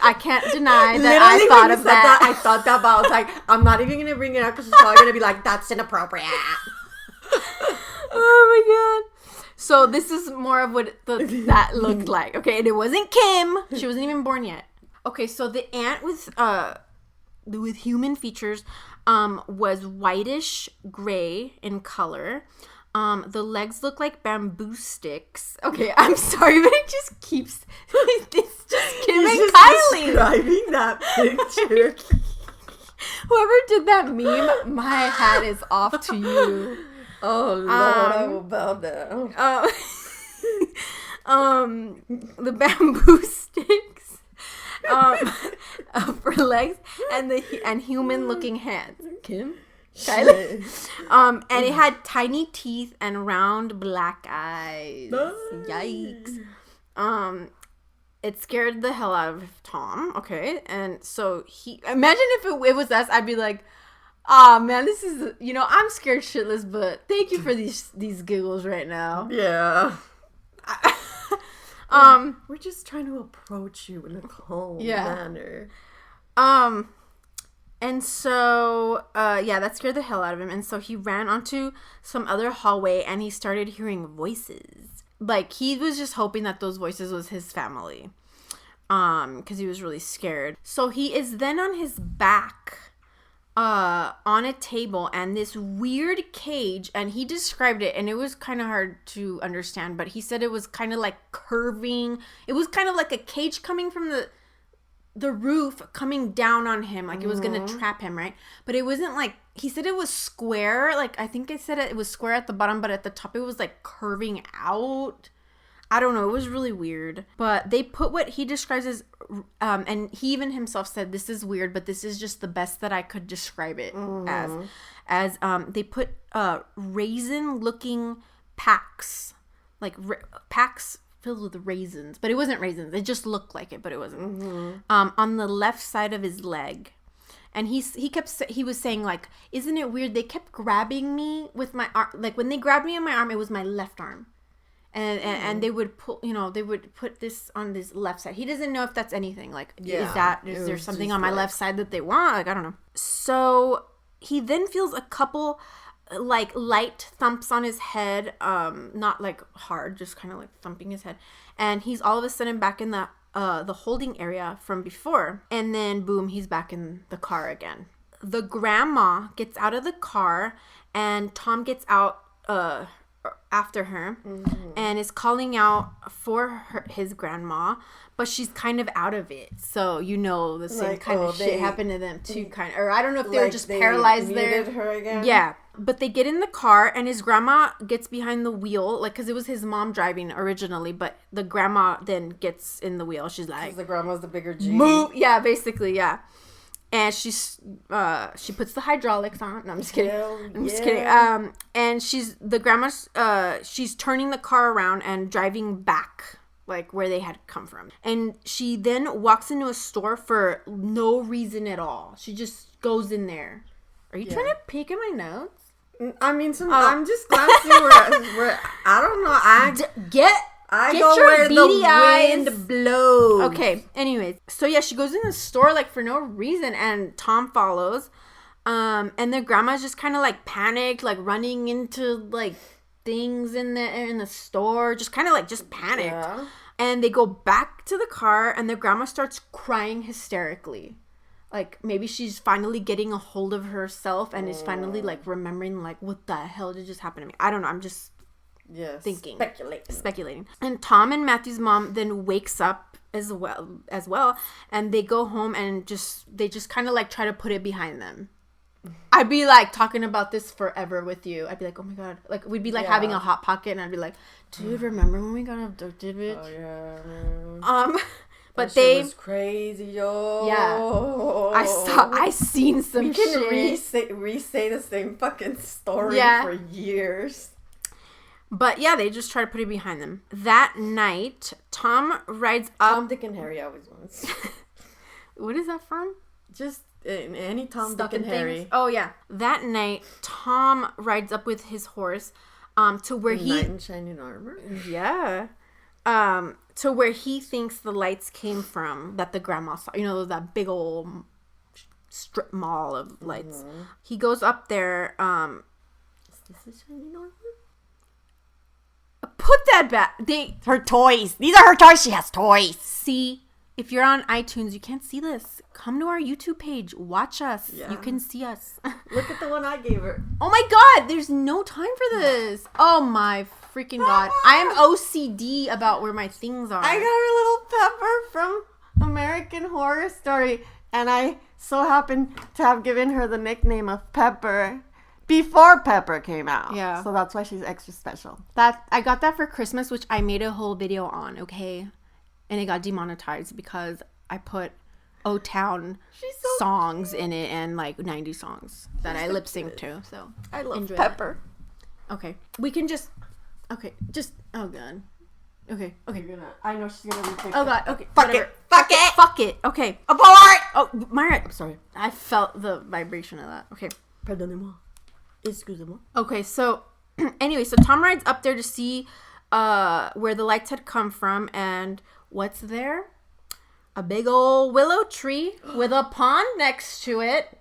I can't deny that Literally, I thought of that. I thought that, but I was like, I'm not even gonna bring it up because it's probably gonna be like, that's inappropriate. Oh my God. So this is more of what that looked like. Okay, and it wasn't Kim. She wasn't even born yet. Okay, so the ant with human features was whitish gray in color. The legs look like bamboo sticks. Okay, I'm sorry, but it just keeps... It's just Kim and Kylie. Describing that picture. Whoever did that meme, my hat is off to you. Oh, Lord, I will bow down. The bamboo sticks for legs and human-looking hands. Kim? Kylie. And it had tiny teeth and round black eyes. Yikes. It scared the hell out of Tom. Okay, and so imagine if it was us, I'd be like, "Ah, man, this is, I'm scared shitless, but thank you for these giggles right now." Yeah. We're just trying to approach you in a calm manner. And so, that scared the hell out of him. And so he ran onto some other hallway and he started hearing voices. Like, he was just hoping that those voices was his family. Because he was really scared. So he is then on his back, on a table, and this weird cage, and he described it, and it was kind of hard to understand, but he said it was kind of like curving. It was kind of like a cage coming from the roof coming down on him, like it was gonna trap him, right? But it wasn't like, he said it was square, like I think I said it was square at the bottom, but at the top it was like curving out. I don't know, it was really weird. But they put what he describes as and he even himself said, this is weird, but this is just the best that I could describe it as they put raisin looking packs, like packs filled with raisins, but it wasn't raisins. It just looked like it, but it wasn't. On the left side of his leg, and he was saying, like, isn't it weird? They kept grabbing me with my arm. Like when they grabbed me in my arm, it was my left arm, and they would pull. They would put this on this left side. He doesn't know if that's anything. Like, is there something on my left side that they want? Like, I don't know. So he then feels a couple, like, light thumps on his head, not like hard, just kind of like thumping his head, and he's all of a sudden back in the holding area from before, and then boom, he's back in the car again. The grandma gets out of the car, and Tom gets out after her, and is calling out for his grandma, but she's kind of out of it. So the same like, kind of shit happened to them too, kind of, or I don't know if they were just paralyzed there. Her again? Yeah, but they get in the car, and his grandma gets behind the wheel, like, because it was his mom driving originally, but the grandma then gets in the wheel. She's like, the grandma's the bigger G. Move, yeah, basically, yeah. And she puts the hydraulics on. No, I'm just kidding. I'm just kidding. And she's turning the car around and driving back, like where they had come from. And she then walks into a store for no reason at all. She just goes in there. Are you trying to peek at my notes? I mean, I'm just glancing where I don't know. I get go your where beady the eyes. wind blows. Okay, anyways. So, yeah, she goes in the store, like, for no reason, and Tom follows. And their grandma's just kind of, like, panicked, like, running into, like, things in the store. Just kind of, like, just panicked. Yeah. And they go back to the car, and their grandma starts crying hysterically. Like, maybe she's finally getting a hold of herself and is finally, like, remembering, like, what the hell did just happen to me? I don't know. I'm just... thinking, speculating. And Tom and Matthew's mom then wakes up as well, and they go home and they just kind of like try to put it behind them. I'd be like talking about this forever with you. I'd be like, oh my god, like we'd be like having a hot pocket, and I'd be like, dude, remember when we got abducted, bitch? Oh yeah. But that shit they was crazy, yo. Yeah, I seen some we can shit. re-say the same fucking story for years. But yeah, they just try to put it behind them. That night, Tom rides up. Tom, Dick, and Harry always wants. What is that from? Just any Tom, Stuck Dick, and in Harry. Things? Oh yeah. That night, Tom rides up with his horse, to where Knight in shining armor. Yeah. To where he thinks the lights came from that the grandma saw. You know, that big old strip mall of lights. Mm-hmm. He goes up there. Is this a shining armor? Put that back. Her toys. These are her toys. She has toys. See, if you're on iTunes, you can't see this. Come to our YouTube page. Watch us. Yeah. You can see us. Look at the one I gave her. Oh my god, there's no time for this. Oh my freaking god. I am OCD about where my things are. I got her little Pepper from American Horror Story, and I so happen to have given her the nickname of Pepper before Pepper came out. Yeah. So that's why she's extra special. I got that for Christmas, which I made a whole video on, okay? And it got demonetized because I put O-Town songs in it and like 90 songs that I lip sync to. So I love Pepper. That. Okay. We can just oh god. Okay. I know she's gonna be oh god. Okay. Fuck it. Okay. Abort. Oh, Myra. I'm sorry. I felt the vibration of that. Okay. Pardonnez-moi. Excusez-moi. Okay, so anyway, so Tom rides up there to see where the lights had come from, and what's there? A big old willow tree with a pond next to it.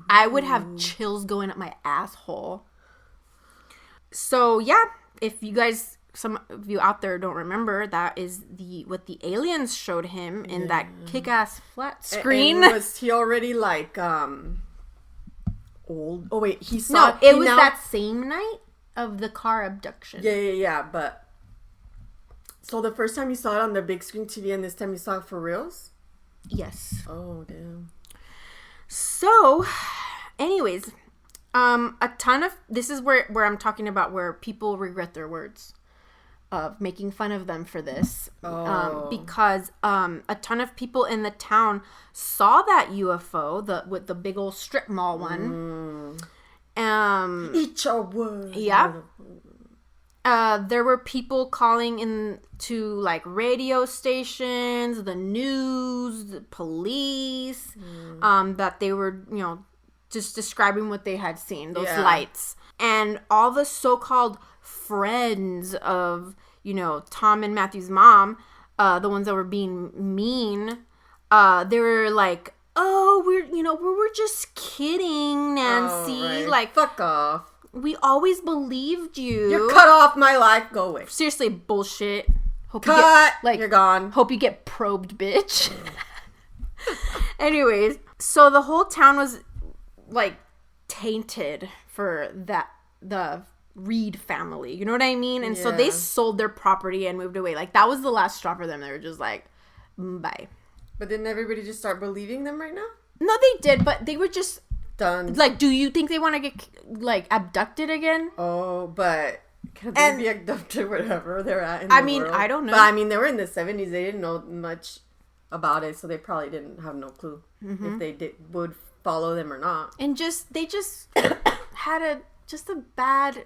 I would have chills going up my asshole. So yeah, if you guys, some of you out there don't remember, that is what the aliens showed him in that kick-ass flat screen. And was he already like old? Oh wait, he saw. No, it was that same night of the car abduction. Yeah. But so the first time you saw it on the big screen TV, and this time you saw it for reals? Yes. Oh damn. So, anyways, a ton of this is where I'm talking about where people regret their words of making fun of them for this. Because a ton of people in the town saw that UFO, with the big old strip mall one. Eat your words. Yeah. There were people calling in to like radio stations, the news, the police, that they were, just describing what they had seen, those lights. And all the so-called friends of, Tom and Matthew's mom, the ones that were being mean, they were like, oh, we're just kidding, Nancy. Oh, right. Like, fuck off. We always believed you. You cut off my life. Go away. Seriously, bullshit. You're gone. Hope you get probed, bitch. Anyways, so the whole town was like tainted for the Reid family. You know what I mean? And so they sold their property and moved away. Like that was the last straw for them. They were just like, bye. But didn't everybody just start believing them right now? No, they did, but they were just done. Like, do you think they want to get like abducted again? Oh, but can they be abducted wherever they're at in the world? I don't know. But they were in the 70s. They didn't know much about it, so they probably didn't have no clue if they would follow them or not. And they just had a bad,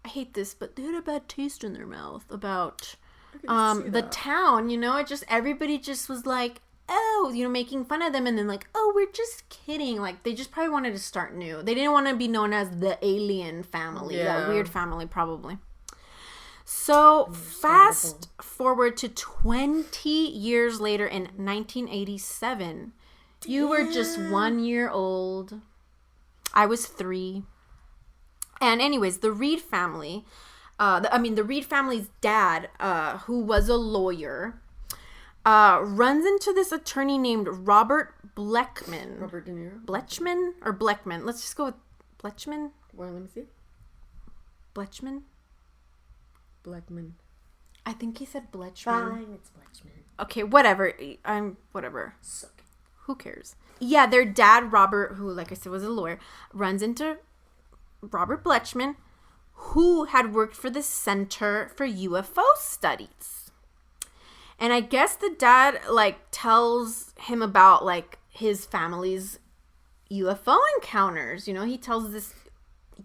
I hate this, but they had a bad taste in their mouth about the town, it just, everybody just was like, oh, making fun of them, and then like, oh, we're just kidding. Like, they just probably wanted to start new. They didn't want to be known as the alien family, that weird family, probably. So, fast forward to 20 years later in 1987. Damn. You were just 1 year old. I was 3. And anyways, the Reid family, the Reid family's dad, who was a lawyer, runs into this attorney named Robert Blechman. Robert De Niro? Blechman or Blechman? Let's just go with Blechman. Well, let me see. Blechman? Blechman. I think he said Blechman. Fine, it's Blechman. Okay, whatever. Whatever. Suck who cares? Yeah, their dad, Robert, who, like I said, was a lawyer, runs into Robert Bletchman, who had worked for the Center for UFO Studies. And I guess the dad, like, tells him about, like, his family's UFO encounters. You know, he tells this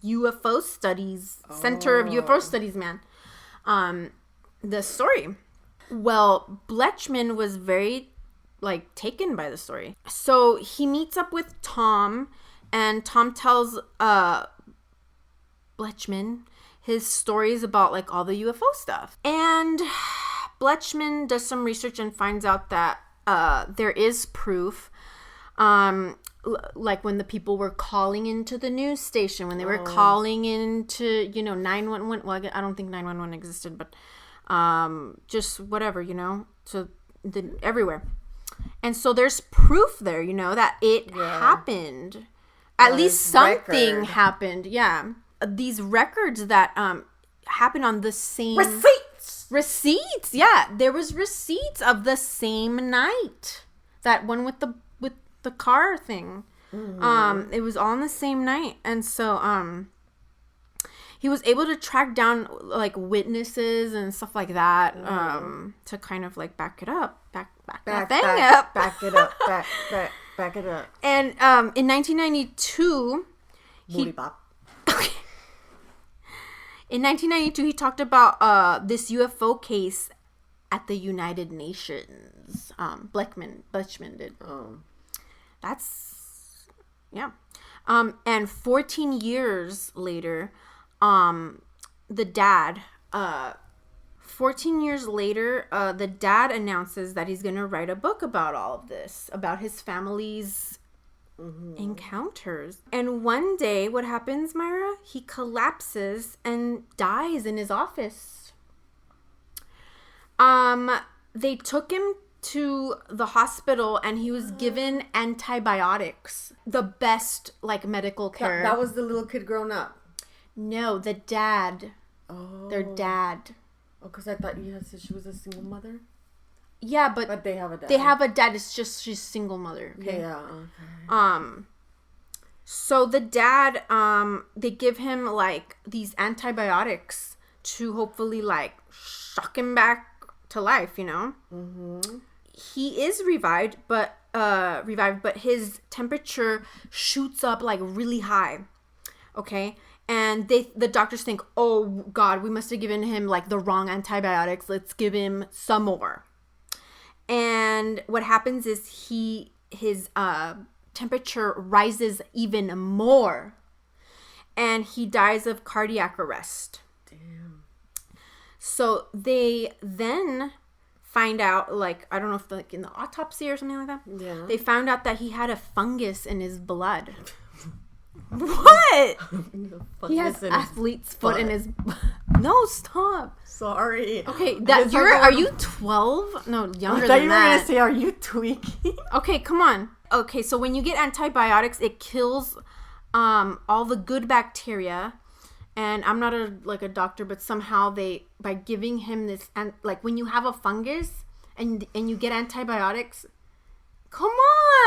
UFO Studies, Center of UFO Studies man, the story. Well, Bletchman was very, like, taken by the story. So he meets up with Tom, and Tom tells Bletchman his stories about, like, all the UFO stuff. And Bletchman does some research and finds out that there is proof, like when the people were calling into the news station, when they were calling into, 911. Well, I don't think 911 existed, but just whatever, so everywhere. And so there's proof there, that it happened. At least something happened. Yeah. These records that happened on the same... Receipts. Yeah. There was receipts of the same night. That one with the car thing. Mm-hmm. It was all on the same night. And so he was able to track down, like, witnesses and stuff like that, to kind of, like, back it up. Back it up. And in 1992, in 1992, he talked about this UFO case at the United Nations. Bletchman did. That's, yeah. And 14 years later, the dad announces that he's going to write a book about all of this, about his family's encounters. And one day, what happens, Myra? He collapses and dies in his office. They took him to the hospital and he was given antibiotics. The best, like, medical care. That was the little kid grown up. No, the dad. Oh. Their dad. Oh, because I thought you had said she was a single mother. Yeah, but they have a dad. They have a dad. It's just she's single mother. Okay? Yeah. Okay. So the dad, they give him, like, these antibiotics to hopefully, like, shock him back to life. Mm-hmm. He is revived, but his temperature shoots up, like, really high. Okay. And the doctors think, oh God, we must have given him, like, the wrong antibiotics. Let's give him some more. And what happens is his temperature rises even more, and he dies of cardiac arrest. Damn. So they then find out, like, I don't know if, like, in the autopsy or something like that. Yeah. They found out that he had a fungus in his blood. What? He has athlete's foot in his... No, stop. Sorry. Okay, are you 12? No, younger than that. I thought you were going to say, are you tweaking? Okay, come on. Okay, so when you get antibiotics, it kills all the good bacteria. And I'm not a doctor, but somehow by giving him this, and like when you have a fungus and you get antibiotics, come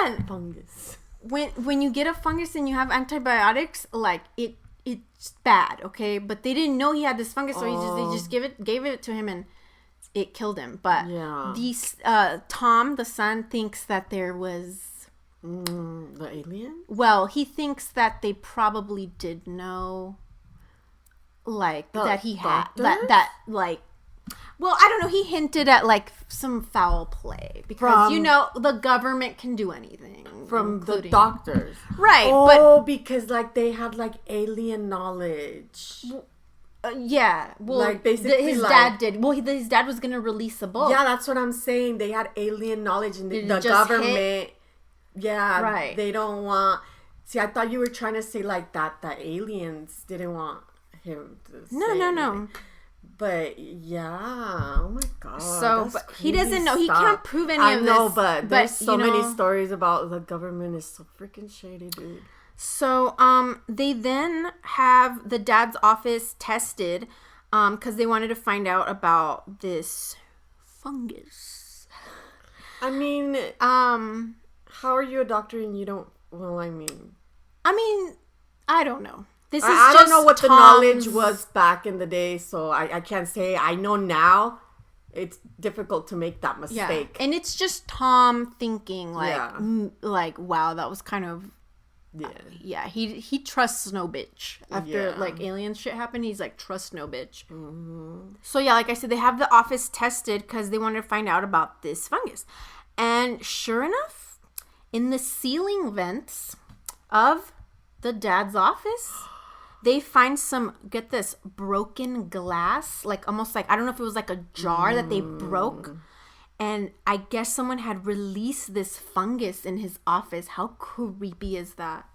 on. Fungus. When you get a fungus and you have antibiotics, like it's bad, okay? But they didn't know he had this fungus, so they just gave it to him and it killed him. But Tom, the son, thinks that there was the alien. Well, he thinks that they probably did know, like that he had that like. Well, I don't know. He hinted at like some foul play because the government can do anything from the doctors, right? Because like they had like alien knowledge. Yeah. Well, like basically his dad did. Well, his dad was gonna release a book. Yeah, that's what I'm saying. They had alien knowledge, and the government. Yeah, right. They don't want. See, I thought you were trying to say like that. The aliens didn't want him to. No. But yeah, oh my god. So, but he doesn't know. He can't prove any of this. I know, but there's so many stories about the government is so freaking shady, dude. So, they then have the dad's office tested, because they wanted to find out about this fungus. I mean, How are you a doctor and you don't? Well, I mean, I don't know. This is I don't know what the knowledge Tom's- was back in the day, so I can't say. I know now. It's difficult to make that mistake. And it's just Tom thinking like, Yeah. like, wow, that was kind of, Yeah. he trusts no bitch. After Yeah. like alien shit happened, he's like, trust no bitch. Mm-hmm. So yeah, like I said, they have the office tested because they wanted to find out about this fungus. And sure enough, in the ceiling vents of the dad's office, they find some, get this, broken glass, like almost like, I don't know if it was like a jar that they broke. And I guess someone had released this fungus in his office. How creepy is that?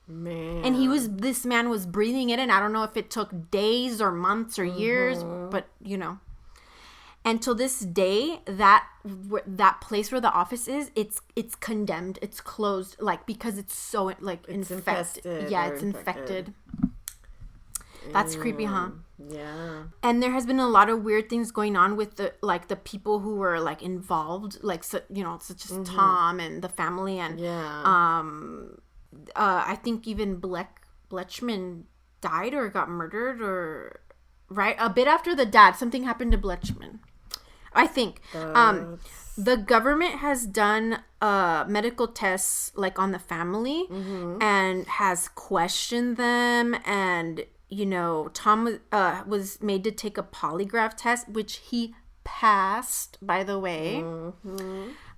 Man. And this man was breathing it in. I don't know if it took days or months or years, but you know. And till this day, that place where the office is, it's condemned. It's closed, like, because it's so like infected. Yeah, it's infected. That's creepy, huh? Yeah. And there has been a lot of weird things going on with the people who were like involved, like, so, you know, such as Tom and the family, and I think even Bletchman died or got murdered, or right a bit after the dad, something happened to Bletchman. I think the government has done medical tests like on the family and has questioned them, and you know, Tom was made to take a polygraph test, which he passed, by the way,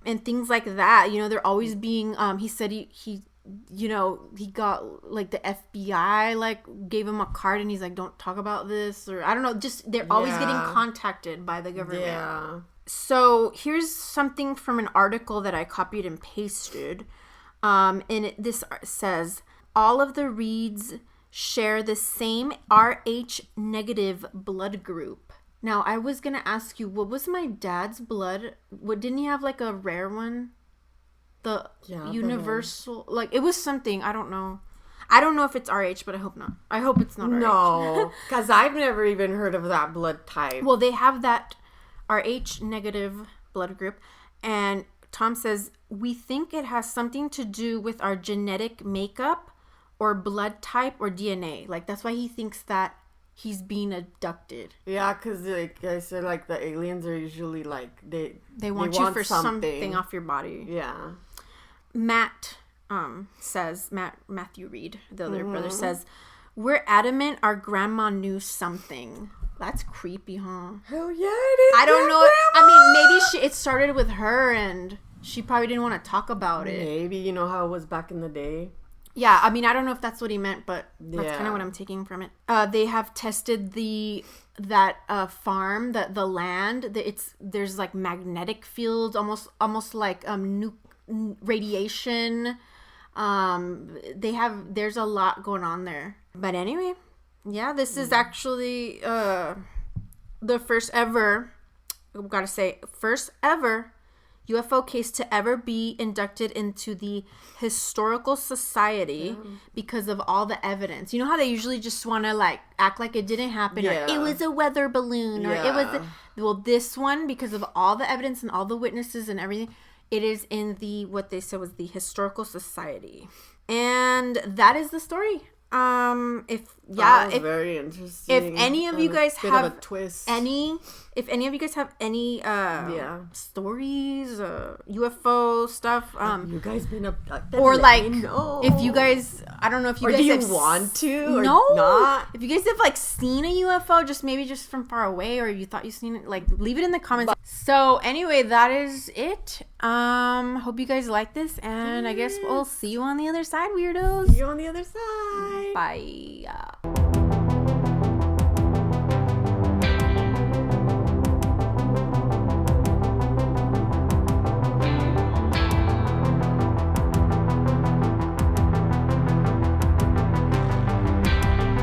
and things like that. You know, they're always being. He said he you know, he got like the FBI like gave him a card and he's like, don't talk about this, or I don't know, just they're always getting contacted by the government. Yeah. So here's something from an article that I copied and pasted. And this says, all of the Reids share the same Rh negative blood group. Now, I was going to ask you, what was my dad's blood? Didn't he have like a rare one? The universal, like it was something, I don't know. I don't know if it's Rh, but I hope not. I hope it's not Rh. No, because I've never even heard of that blood type. Well, they have that Rh negative blood group, and Tom says, we think it has something to do with our genetic makeup or blood type or DNA. Like, that's why he thinks that he's being abducted. Yeah, because like I said, like the aliens are usually like, they want you for something off your body. Yeah. Matt says, Matthew Reid, the other brother, says, we're adamant our grandma knew something. That's creepy, huh? Hell yeah, it is. I don't know. Grandma! I mean, maybe it started with her and she probably didn't want to talk about it. Maybe, you know how it was back in the day. Yeah, I mean, I don't know if that's what he meant, but that's kind of what I'm taking from it. They have tested that farm, the land. There's like magnetic fields, almost like radiation. There's a lot going on there. But anyway, yeah, this is actually the first ever, I've got to say, first ever UFO case to ever be inducted into the Historical Society because of all the evidence. You know how they usually just want to like act like it didn't happen, or it was a weather balloon, or it was well, this one, because of all the evidence and all the witnesses and everything, it is in what they said was the Historical Society. And that is the story. Very interesting. If any of you guys have a twist. If any of you guys have any stories, UFO stuff, you guys been abducted, or like if you guys, I don't know if you guys do you want to or no, not. If you guys have like seen a UFO, just from far away, or you thought you seen it, like leave it in the comments. So anyway, that is it. Hope you guys like this, and I guess we'll see you on the other side, weirdos. See you on the other side. Bye.